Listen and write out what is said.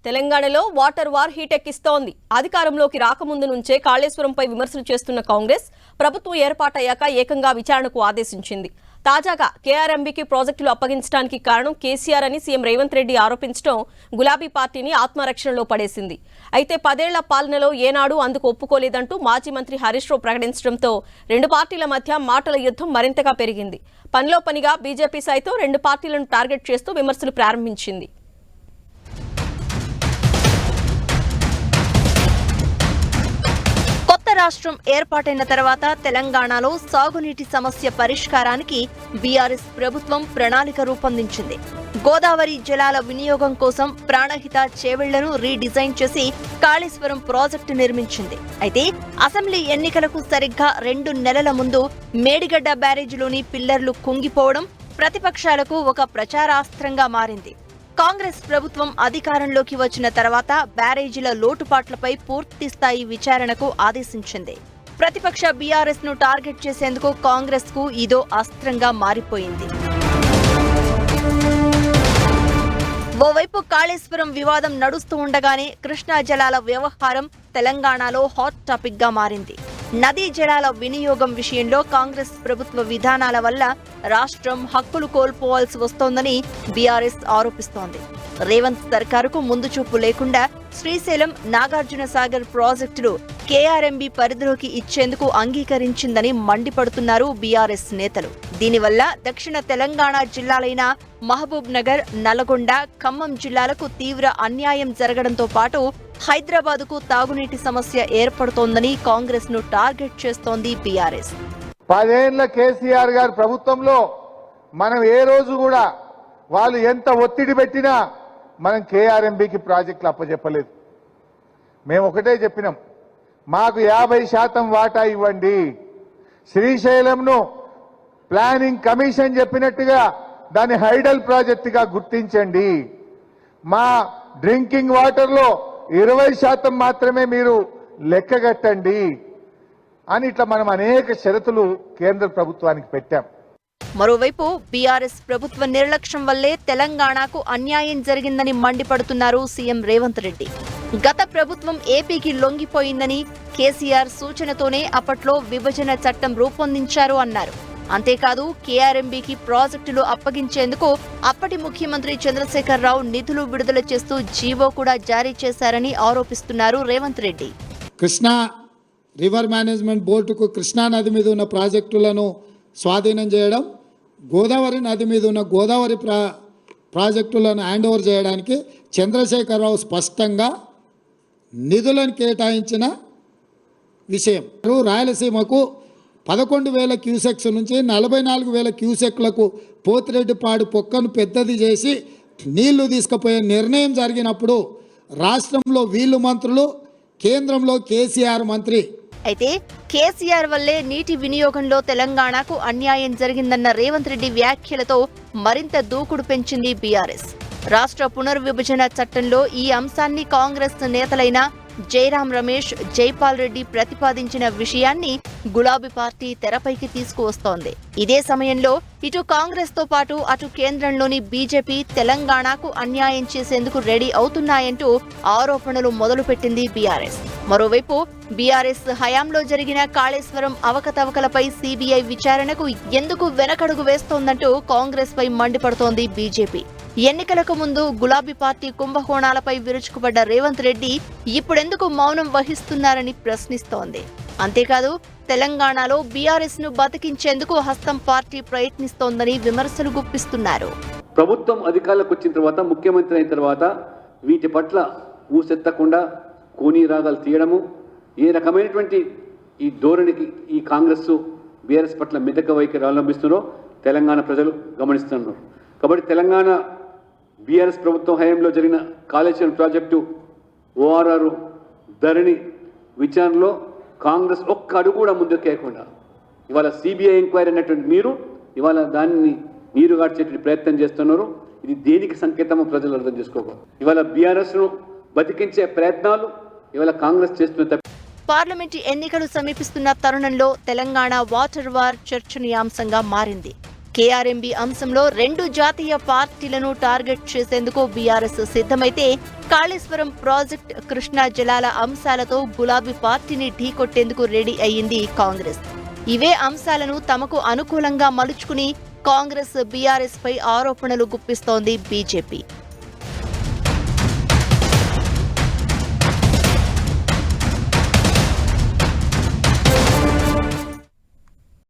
తెలంగాణలో water war హీటెక్కిస్తోంది. అధికారంలోకి రాకముందు నుంచే కాళేశ్వరంపై విమర్శలు చేస్తున్న కాంగ్రెస్ ప్రభుత్వం ఏర్పాటయ్యాక ఏకంగా విచారణకు ఆదేశించింది. తాజాగా కేఆర్ఎంబీకి ప్రాజెక్టులు అప్పగించడానికి కారణం కేసీఆర్ అని సీఎం రేవంత్ రెడ్డి ఆరోపించడం గులాబీ పార్టీని ఆత్మరక్షణలో పడేసింది. అయితే 10 ఏళ్ల పాలనలో ఏనాడు అందుకు ఒప్పుకోలేదంటూ మాజీ మంత్రి హరీష్ రావు ప్రకటించడంతో రెండు పార్టీల మధ్య మాటల యుద్ధం మరింతగా పెరిగింది. పనిలో పనిగా బీజేపీ సైతం రెండు పార్టీలను టార్గెట్ చేస్తూ విమర్శలు ప్రారంభించింది. రాష్ట్రం ఏర్పాటైన తర్వాత తెలంగాణలో సాగునీటి సమస్య పరిష్కారానికి బీఆర్ఎస్ ప్రభుత్వం ప్రణాళిక రూపొందించింది. గోదావరి జలాల వినియోగం కోసం ప్రాణహిత చేవెళ్లను రీడిజైన్ చేసి కాళేశ్వరం ప్రాజెక్టు నిర్మించింది. అయితే అసెంబ్లీ ఎన్నికలకు సరిగ్గా 2 నెలల ముందు మేడిగడ్డ బ్యారేజీలోని పిల్లర్లు కుంగిపోవడం ప్రతిపక్షాలకు ఒక ప్రచారాస్త్రంగా మారింది. కాంగ్రెస్ ప్రభుత్వం అధికారంలోకి వచ్చిన తర్వాత బ్యారేజీల లోటుపాట్లపై పూర్తి స్థాయి విచారణకు ఆదేశించింది. ప్రతిపక్ష బీఆర్ఎస్ ను టార్గెట్ చేసేందుకు కాంగ్రెస్ కు ఇదో అస్త్రంగా మారిపోయింది. ఓవైపు కాళేశ్వరం వివాదం నడుస్తూ ఉండగానే కృష్ణా జలాల వ్యవహారం తెలంగాణలో హాట్ టాపిక్ గా మారింది. నదీ జలాల వినియోగం విషయంలో కాంగ్రెస్ ప్రభుత్వ విధానాల వల్ల రాష్ట్రం హక్కులు కోల్పోవాల్సి వస్తోందని బీఆర్ఎస్ ఆరోపిస్తోంది. రేవంత్ సర్కారుకు ముందు చూపు లేకుండా శ్రీశైలం, నాగార్జున సాగర్ ప్రాజెక్టులు కేఆర్ఎంబీ పరిధిలోకి ఇచ్చేందుకు అంగీకరించిందని మండిపడుతున్నారు బీఆర్ఎస్ నేతలు. దీనివల్ల దక్షిణ తెలంగాణ జిల్లాలైన మహబూబ్ నగర్, నల్గొండ, ఖమ్మం జిల్లాలకు తీవ్ర అన్యాయం జరగడంతో పాటు హైదరాబాద్కు తాగునీటి సమస్య ఏర్పడుతోందని కాంగ్రెస్ ను టార్గెట్ చేస్తోంది బీఆర్ఎస్. 10 ఏళ్ల కేసీఆర్ గారి ప్రభుత్వంలో మనం ఏ రోజు కూడా వాళ్ళు ఎంత ఒత్తిడి పెట్టినా మనం కేఆర్ఎంబీకి ప్రాజెక్టులు అప్పచెప్పలేదు. మేము ఒకటే చెప్పినాం, మాకు 50% వాటా ఇవ్వండి. శ్రీశైలంను ప్లానింగ్ కమిషన్ చెప్పినట్టుగా దాన్ని హైడల్ ప్రాజెక్టుగా గుర్తించండి. మా డ్రింకింగ్ వాటర్లో 20% మాత్రమే మీరు లెక్కగట్టండి అని ఇట్లా మనం అనేక షరతులు కేంద్ర ప్రభుత్వానికి పెట్టాం. మరోవైపు బీఆర్ఎస్ ప్రభుత్వ నిర్లక్ష్యం వల్లే తెలంగాణకు అన్యాయం జరిగిందని మండిపడుతున్నారు సీఎం రేవంత్ రెడ్డి. గత ప్రభుత్వం ఏపీకి లొంగిపోయిందని, కేసీఆర్ సూచనతోనే అప్పట్లో విభజన చట్టం రూపొందించారు అన్నారు. అంతేకాదు కేఆర్ఎంబీకి ప్రాజెక్టులు అప్పగించేందుకు అప్పటి ముఖ్యమంత్రి చంద్రశేఖర్ రావు నిధులు విడుదల చేస్తూ జీవో కూడా జారీ చేశారని ఆరోపిస్తున్నారు రేవంత్ రెడ్డి. కృష్ణా రివర్ మేనేజ్మెంట్ బోర్డుకు కృష్ణా నది మీద ఉన్న ప్రాజెక్టులను స్వాధీనం చేయడం, గోదావరి నది మీద ఉన్న గోదావరి ప్రాజెక్టులను హ్యాండ్ ఓవర్ చేయడానికి చంద్రశేఖరరావు స్పష్టంగా నిధులను కేటాయించిన విషయం. రాయలసీమకు 11,000 క్యూసెక్స్ నుంచి 44,000 క్యూసెక్లకు పోతిరెడ్డిపాడు పొక్కను పెద్దది చేసి నీళ్లు తీసుకుపోయే నిర్ణయం జరిగినప్పుడు రాష్ట్రంలో వీళ్ళు మంత్రులు, కేంద్రంలో కేసీఆర్ మంత్రి. అయితే కేసీఆర్ వల్లే నీటి వినియోగంలో తెలంగాణకు అన్యాయం జరిగిందన్న రేవంత్ రెడ్డి వ్యాఖ్యలతో మరింత దూకుడు పెంచింది బీఆర్ఎస్. రాష్ట్ర పునర్విభజన చట్టంలో ఈ అంశాన్ని కాంగ్రెస్ నేతలైన జైరాం రమేష్, జైపాల్ రెడ్డి ప్రతిపాదించిన విషయాన్ని గులాబీ పార్టీ తెరపైకి తీసుకువస్తోంది. ఇదే సమయంలో ఇటు కాంగ్రెస్ తో పాటు అటు కేంద్రంలోని బీజేపీ తెలంగాణకు అన్యాయం చేసేందుకు రెడీ అవుతున్నాయంటూ ఆరోపణలు మొదలుపెట్టింది బీఆర్ఎస్. మరోవైపు బీఆర్ఎస్ హయాంలో జరిగిన కాళేశ్వరం అవకతవకలపై సీబీఐ విచారణకు ఎందుకు వెనకడుగు వేస్తోందంటూ కాంగ్రెస్ పై మండిపడుతోంది బీజేపీ. ఎన్నికలకు ముందు గులాబీ పార్టీ కుంభకోణాలపై విరుచుకుపడ్డ రేవంత్ రెడ్డి ఇప్పుడెందుకు మౌనం వహిస్తున్నారని ప్రశ్నిస్తోంది. అంతేకాదు తెలంగాణలో బీఆర్ఎస్ ను బతికించేందుకు హస్తం పార్టీ ప్రయత్నిస్తోందని విమర్శలు గుప్పిస్తున్నారు. ప్రభుత్వం అధికారులకు వచ్చిన తర్వాత, ముఖ్యమంత్రి అయిన తర్వాత వీటి పట్ల ఊసెత్తకుండా కోనీ రాగాలు తీయడము, ఏ రకమైనటువంటి ఈ ధోరణికి ఈ కాంగ్రెస్ బీఆర్ఎస్ పట్ల మితక వైఖరి అవలంబిస్తున్నారో తెలంగాణ ప్రజలు గమనిస్తున్నారు. కాబట్టి తెలంగాణ బీఆర్ఎస్ ప్రభుత్వం హయాంలో జరిగిన కాళేశ్వరం ప్రాజెక్టు, ఓఆర్ఆర్, ధరణి విచారణలో కాంగ్రెస్ ఒక్క అడుగు కూడా ముందుకేయకుండా ఇవాళ సిబిఐ ఎంక్వైరీ అన్నటువంటి మీరు ఇవాళ దాన్ని నీరు గార్చేటువంటి ప్రయత్నం చేస్తున్నారు. ఇది దేనికి సంకేతమో ప్రజలు అర్థం చేసుకోవాలి. ఇవాళ బీఆర్ఎస్ను బతికించే ప్రయత్నాలు ఇవాళ కాంగ్రెస్ చేస్తున్న. పార్లమెంటు ఎన్నికలు సమీపిస్తున్న తరుణంలో తెలంగాణ వాటర్ వార్ చర్చనీయాంశంగా మారింది. కేఆర్ఎంబీ అంశంలో 2 జాతీయ పార్టీలను టార్గెట్ చేసేందుకు బీఆర్ఎస్ సిద్ధమైతే కాళేశ్వరం ప్రాజెక్ట్ కృష్ణా జలాల అంశాలతో గులాబీ పార్టీని ఢీకొట్టేందుకు రెడీ అయ్యింది కాంగ్రెస్. ఇవే అంశాలను తమకు అనుకూలంగా మలుచుకుని కాంగ్రెస్ బీఆర్ఎస్ పై ఆరోపణలు గుప్పిస్తోంది బీజేపీ.